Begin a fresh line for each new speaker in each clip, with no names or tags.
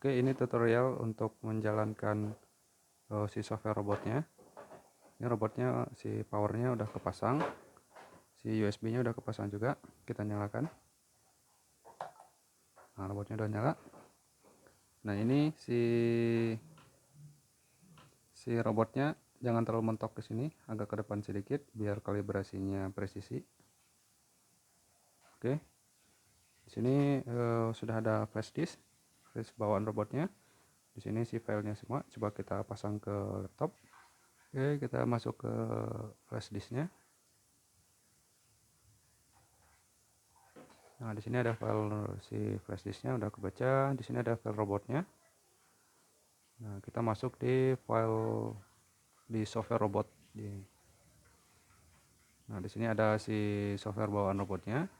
Oke, ini tutorial untuk menjalankan si software robotnya. Ini robotnya si powernya udah kepasang, si USB-nya udah kepasang juga. Kita nyalakan. Nah, robotnya udah nyala. Nah, ini si robotnya jangan terlalu mentok ke sini, agak ke depan sedikit biar kalibrasinya presisi. Oke. Di sini sudah ada flash disk bawaan robotnya. Di sini si filenya semua. Coba kita pasang ke laptop. Oke, kita masuk ke flash disknya. Nah, di sini ada file si flash disknya udah kebaca. Di sini ada file robotnya. Nah, kita masuk di file di software robot. Nah, di sini ada si software bawaan robotnya.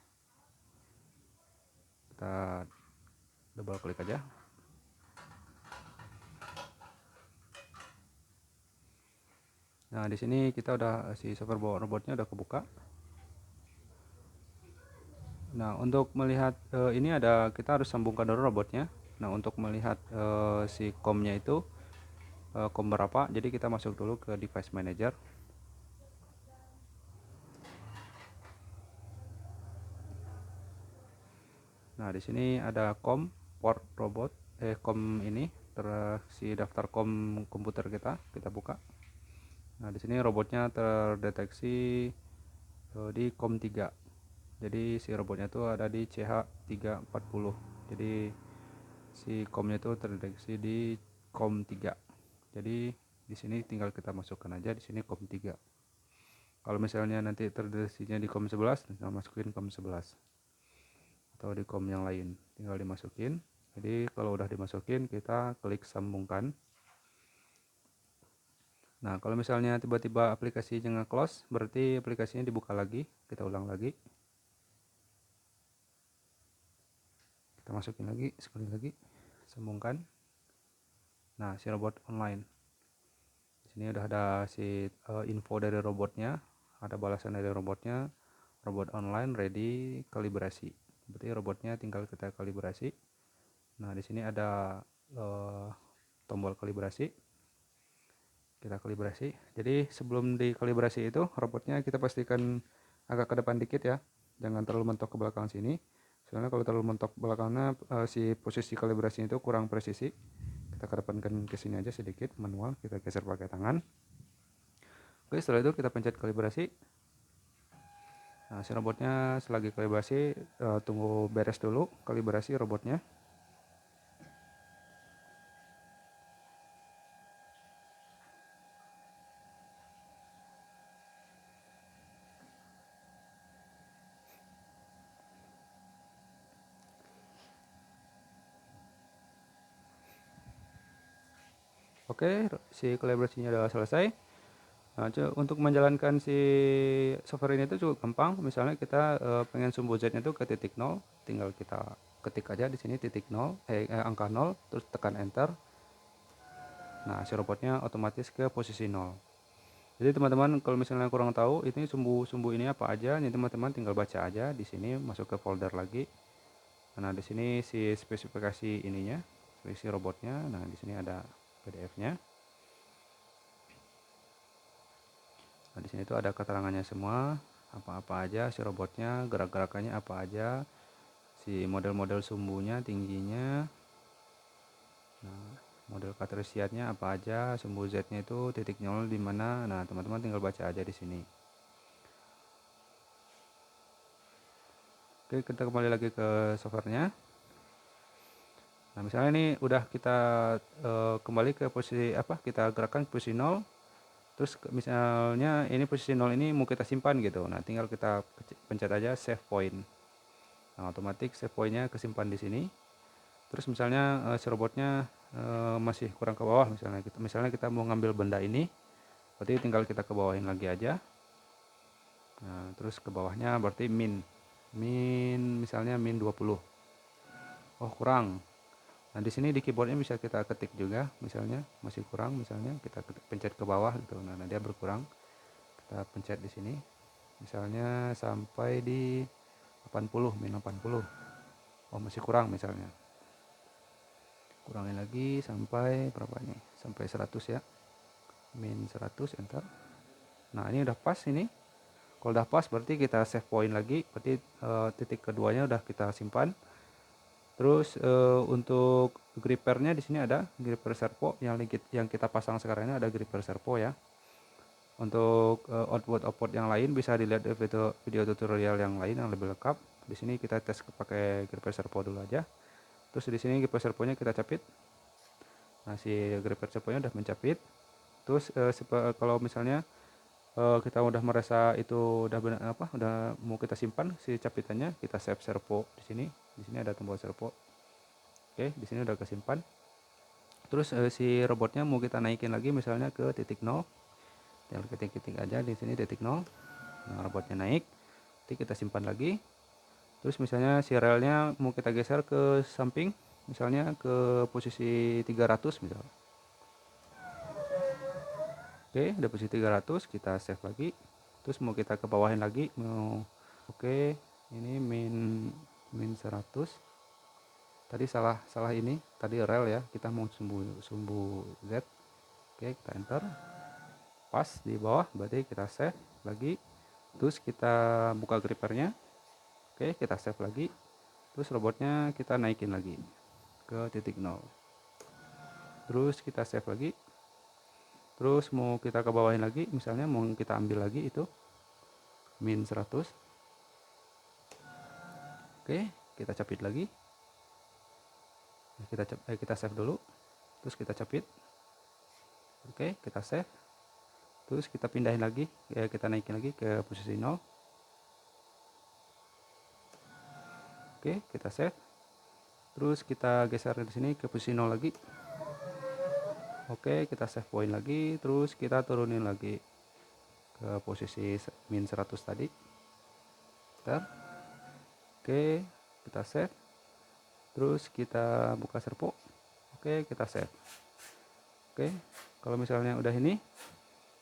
Kita double klik aja. Nah, di sini kita udah si software bawaan robotnya udah kebuka. Nah, untuk melihat ini kita harus sambungkan dulu robotnya. Nah, untuk melihat si COM-nya itu COM berapa, jadi kita masuk dulu ke device manager. Nah, di sini ada COM port robot, COM ini terus si daftar COM komputer kita buka. Nah, di sini robotnya terdeteksi di COM 3. Jadi si robotnya itu ada di CH340. Jadi si COM-nya itu terdeteksi di COM 3. Jadi di sini tinggal kita masukkan aja di sini COM 3. Kalau misalnya nanti terdeteksinya di COM 11, tinggal masukin COM 11. Atau di COM yang lain, tinggal dimasukin. Jadi kalau udah dimasukin, kita klik sambungkan. Nah, kalau misalnya tiba-tiba aplikasinya nge-close, berarti aplikasinya dibuka lagi. Kita ulang lagi. Kita masukin lagi, sekali lagi, sambungkan. Nah, si robot online. Di sini udah ada si info dari robotnya, ada balasan dari robotnya. Robot online ready kalibrasi. Berarti robotnya tinggal kita kalibrasi. Nah, di sini ada tombol kalibrasi. Kita kalibrasi. Jadi sebelum dikalibrasi itu robotnya kita pastikan agak ke depan dikit ya. Jangan terlalu mentok ke belakang sini. Soalnya kalau terlalu mentok belakangnya si posisi kalibrasinya itu kurang presisi. Kita kedepankan ke sini aja sedikit manual, kita geser pakai tangan. Oke, setelah itu kita pencet kalibrasi. Nah, si robotnya selagi kalibrasi tunggu beres dulu kalibrasi robotnya. Oke, si kalibrasinya sudah selesai. Nah, untuk menjalankan si software ini itu cukup gampang. Misalnya kita pengen sumbu Z-nya itu ke titik 0, tinggal kita ketik aja di sini titik 0, angka 0, terus tekan enter. Nah, si robotnya otomatis ke posisi 0. Jadi teman-teman kalau misalnya kurang tahu ini sumbu ini apa aja, ini teman-teman tinggal baca aja di sini, masuk ke folder lagi. Nah, di sini si spesifikasi ininya, spesifikasi robotnya. Nah, di sini ada PDF-nya. Nah, di sini itu ada keterangannya semua, apa-apa aja si robotnya, gerak-gerakannya apa aja, si model-model sumbunya, tingginya, nah, model kartesiannya apa aja, sumbu Z-nya itu titik 0 di mana. Nah, teman-teman tinggal baca aja di sini. Oke, kita kembali lagi ke softwarenya. Nah, misalnya ini udah kita kembali ke posisi kita gerakkan posisi 0. Terus misalnya ini posisi 0 ini mau kita simpan gitu. Nah, tinggal kita pencet aja save point. Nah, otomatis save pointnya kesimpan di sini. Terus misalnya si robotnya masih kurang ke bawah, misalnya kita mau ngambil benda ini, berarti tinggal kita ke bawahin lagi aja. Nah, terus ke bawahnya berarti min misalnya min 20. Oh, kurang. Nah, di sini di keyboardnya bisa kita ketik juga, misalnya masih kurang, misalnya kita pencet ke bawah gitu. Nah, dia berkurang. Kita pencet di sini. Misalnya sampai di 80, min 80. Oh, masih kurang misalnya. kurangin lagi sampai berapa nih, sampai 100 ya, min 100, enter. Nah ini udah pas ini. Kalau udah pas berarti kita save point lagi, berarti titik keduanya udah kita simpan. Terus untuk grippernya di sini ada gripper servo yang kita pasang sekarang ini, ada gripper servo ya. Untuk output yang lain bisa dilihat di video tutorial yang lain yang lebih lengkap. Di sini kita tes pakai gripper servo dulu aja. Terus di sini gripper servonya kita capit. Nah si gripper servonya udah mencapit. Terus kalau misalnya kita udah merasa itu udah benar udah mau kita simpan si capitannya, kita save servo di sini. Di sini ada tombol servo. Oke, di sini udah kesimpan. Terus si robotnya mau kita naikin lagi misalnya ke titik 0. Tinggal ketik-ketik aja di sini titik 0. Nah, robotnya naik. Nanti kita simpan lagi. Terus misalnya si relnya mau kita geser ke samping, misalnya ke posisi 300 misalnya. Oke, udah posisi 300, kita save lagi. Terus mau kita ke bawahin lagi, oke, ini min 100. Tadi salah ini, tadi rel ya, kita mau sumbu Z. Oke, kita enter. Pas di bawah, berarti kita save lagi. Terus kita buka grippernya. Oke, kita save lagi. Terus robotnya kita naikin lagi ke titik 0. Terus kita save lagi. Terus mau kita ke bawahin lagi, misalnya mau kita ambil lagi itu min 100. Oke, kita capit lagi. Kita save dulu. Terus kita capit. Oke, kita save. Terus kita pindahin lagi, kita naikin lagi ke posisi 0. Oke, kita save. Terus kita geser di sini ke posisi 0 lagi. Oke, kita save point lagi. Terus kita turunin lagi ke posisi min 100 tadi. Bentar. Oke, kita save. Terus kita buka servo. Oke, kita save. Oke, kalau misalnya udah ini,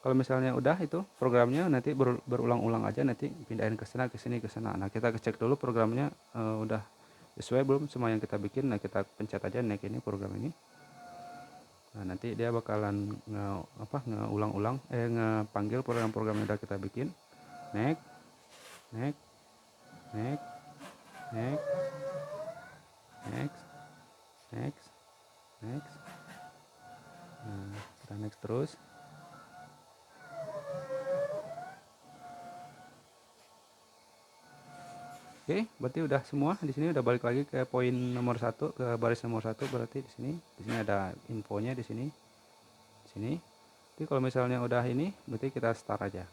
kalau misalnya udah itu programnya nanti berulang-ulang aja, nanti pindahin ke sana, ke sini, ke sana. Nah kita cek dulu programnya udah sesuai belum sama yang kita bikin. Nah kita pencet aja naik ini program ini. Nah nanti dia bakalan ngeulang-ulang ngepanggil program-program yang udah kita bikin. Next, next, next, next, next, next, next. Nah kita next terus. Oke, berarti udah semua. Di sini udah balik lagi ke poin nomor 1, ke baris nomor 1. Berarti di sini ada infonya di sini. Di sini. Jadi kalau misalnya udah ini, berarti kita start aja.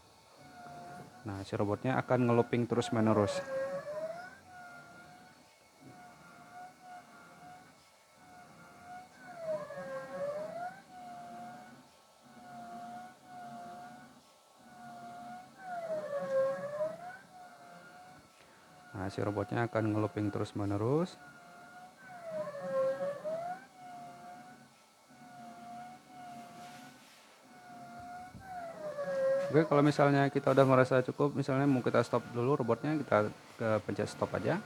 Nah, si robotnya akan ngelooping terus menerus. Nah, si robotnya akan ngelooping terus menerus. Oke, kalau misalnya kita udah merasa cukup, misalnya mau kita stop dulu robotnya, kita pencet stop aja.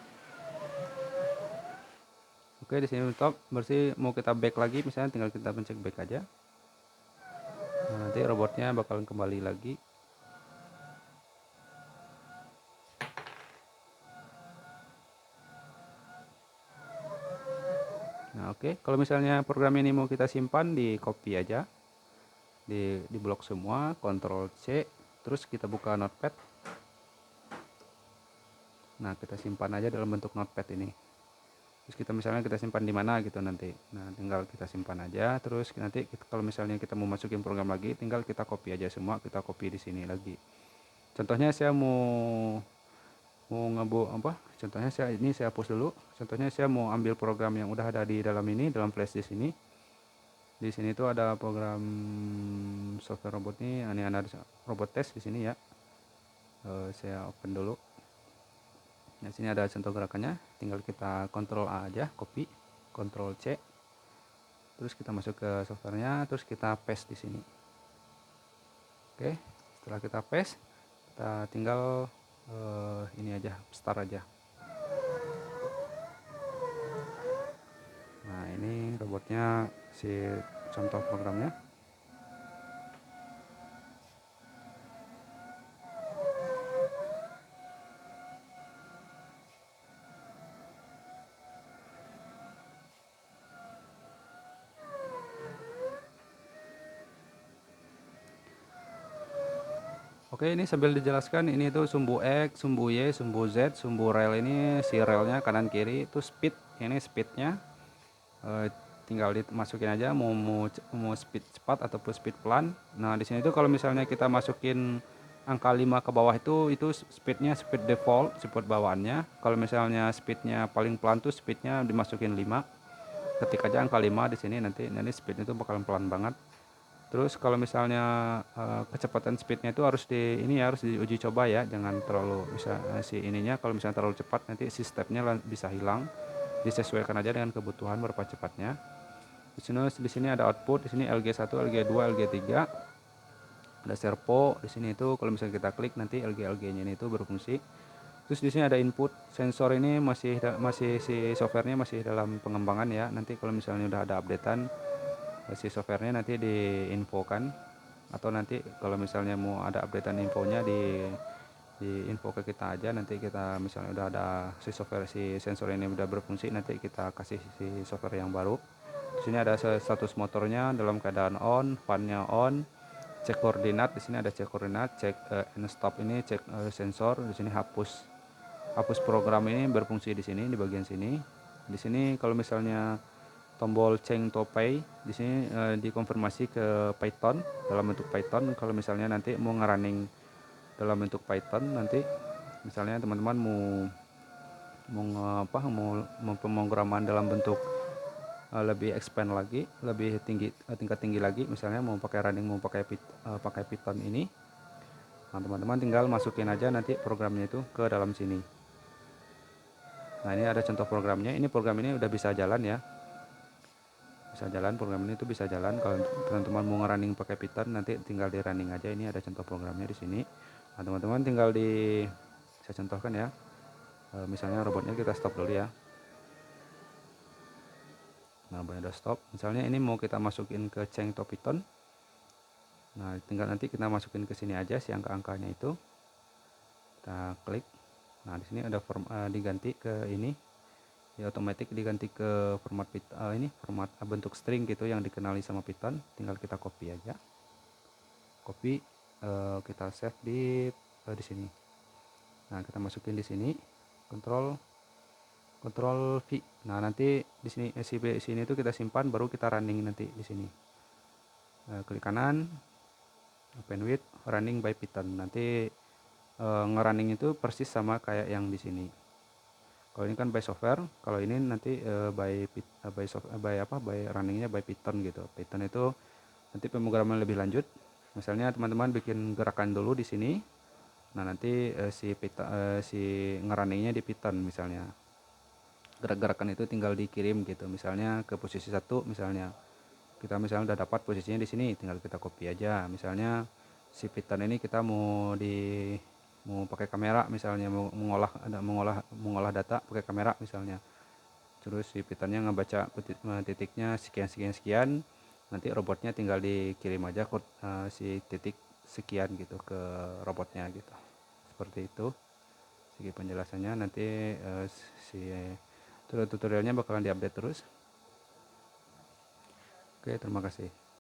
Oke, di sini stop. Berarti mau kita back lagi, misalnya tinggal kita pencet back aja. Nah, nanti robotnya bakalan kembali lagi. Nah, oke. Kalau misalnya program ini mau kita simpan, di copy aja. Di blok semua, Ctrl C, terus kita buka notepad. Nah, kita simpan aja dalam bentuk notepad ini. Terus kita misalnya kita simpan di mana gitu nanti. Nah, tinggal kita simpan aja. Terus nanti kalau misalnya kita mau masukin program lagi, tinggal kita copy aja semua, kita copy di sini lagi. Contohnya saya mau contohnya saya hapus dulu. Contohnya saya mau ambil program yang udah ada di dalam ini, dalam flash disk ini. Di sini tuh ada program software robot ini ada robot test di sini ya. Saya open dulu. Nah, sini ada contoh gerakannya, tinggal kita Ctrl A aja, copy, Ctrl C. Terus kita masuk ke softwarenya, terus kita paste di sini. Oke, setelah kita paste, kita tinggal ini aja, start aja. Nah, ini robotnya, si contoh programnya. Oke, ini sambil dijelaskan, ini tuh sumbu X, sumbu Y, sumbu Z, sumbu rel ini si relnya kanan kiri itu speed, ini speednya tinggal dimasukin aja mau speed cepat ataupun speed pelan. Nah, di sini tuh kalau misalnya kita masukin angka 5 ke bawah itu speednya speed default, speed bawaannya. Kalau misalnya speednya paling pelan tuh speednya dimasukin 5. Ketik aja angka 5 di sini, nanti speednya itu bakalan pelan banget. Terus kalau misalnya kecepatan speednya itu harus harus diuji coba ya, jangan terlalu bisa si ininya kalau misalnya terlalu cepat nanti si stepnya bisa hilang. Disesuaikan aja dengan kebutuhan berapa cepatnya. Di sini ada output, di sini LG1, LG2, LG3. Ada servo di sini itu kalau misalnya kita klik nanti LG-nya ini itu berfungsi. Terus di sini ada input sensor, ini masih si softwarenya masih dalam pengembangan ya. Nanti kalau misalnya udah ada updatean si softwarenya nanti diinfokan, atau nanti kalau misalnya mau ada updatean infonya di info ke kita aja. Nanti kita misalnya udah ada si sensor ini udah berfungsi, nanti kita kasih si software yang baru. Di sini ada status motornya dalam keadaan on, fan-nya on, cek koordinat. Di sini ada cek koordinat, cek and stop, ini cek sensor. Di sini hapus program ini berfungsi di sini di bagian sini. Di sini kalau misalnya tombol change to pay di sini dikonfirmasi ke Python dalam bentuk Python. Kalau misalnya nanti mau ngerunning dalam bentuk Python, nanti misalnya teman-teman mau pemrograman dalam bentuk lebih expand lagi, lebih tinggi, tingkat tinggi lagi, misalnya mau pakai running, mau pakai Python ini. Nah, teman-teman tinggal masukin aja nanti programnya itu ke dalam sini. Nah, ini ada contoh programnya. Ini program ini udah bisa jalan ya. Bisa jalan, program ini tuh bisa jalan. Kalau teman-teman mau nge-running pakai Python, nanti tinggal di running aja. Ini ada contoh programnya di sini. Nah, teman-teman tinggal saya contohkan ya. Misalnya robotnya kita stop dulu ya. Nah, robotnya udah stop. Misalnya ini mau kita masukin ke change to Python. Nah, tinggal nanti kita masukin ke sini aja si angka-angkanya itu. Kita klik. Nah, di sini ada diganti ke ini. Ya, otomatis diganti ke format format bentuk string gitu yang dikenali sama Python. Tinggal kita copy aja. Copy, kita save di sini. Nah, kita masukin di sini. Control V. Nah, nanti di sini sini itu kita simpan, baru kita running nanti di sini. Klik kanan, open with running by Python. Nanti ngerunning itu persis sama kayak yang di sini. Kalau ini kan by software, kalau ini nanti by runningnya by Python gitu. Python itu nanti pemrograman lebih lanjut. Misalnya teman-teman bikin gerakan dulu di sini. Nah, nanti si ngerunningnya di Python misalnya. Gerak-gerakan itu tinggal dikirim gitu. Misalnya ke posisi 1, misalnya kita udah dapat posisinya di sini, tinggal kita copy aja. Misalnya si Python ini kita mau pakai kamera, misalnya mengolah data pakai kamera misalnya. Terus si Pythonnya ngebaca titiknya sekian, nanti robotnya tinggal dikirim aja si titik sekian gitu ke robotnya gitu. Seperti itu segi penjelasannya. Nanti si tutorialnya bakalan diupdate terus. Oke, terima kasih.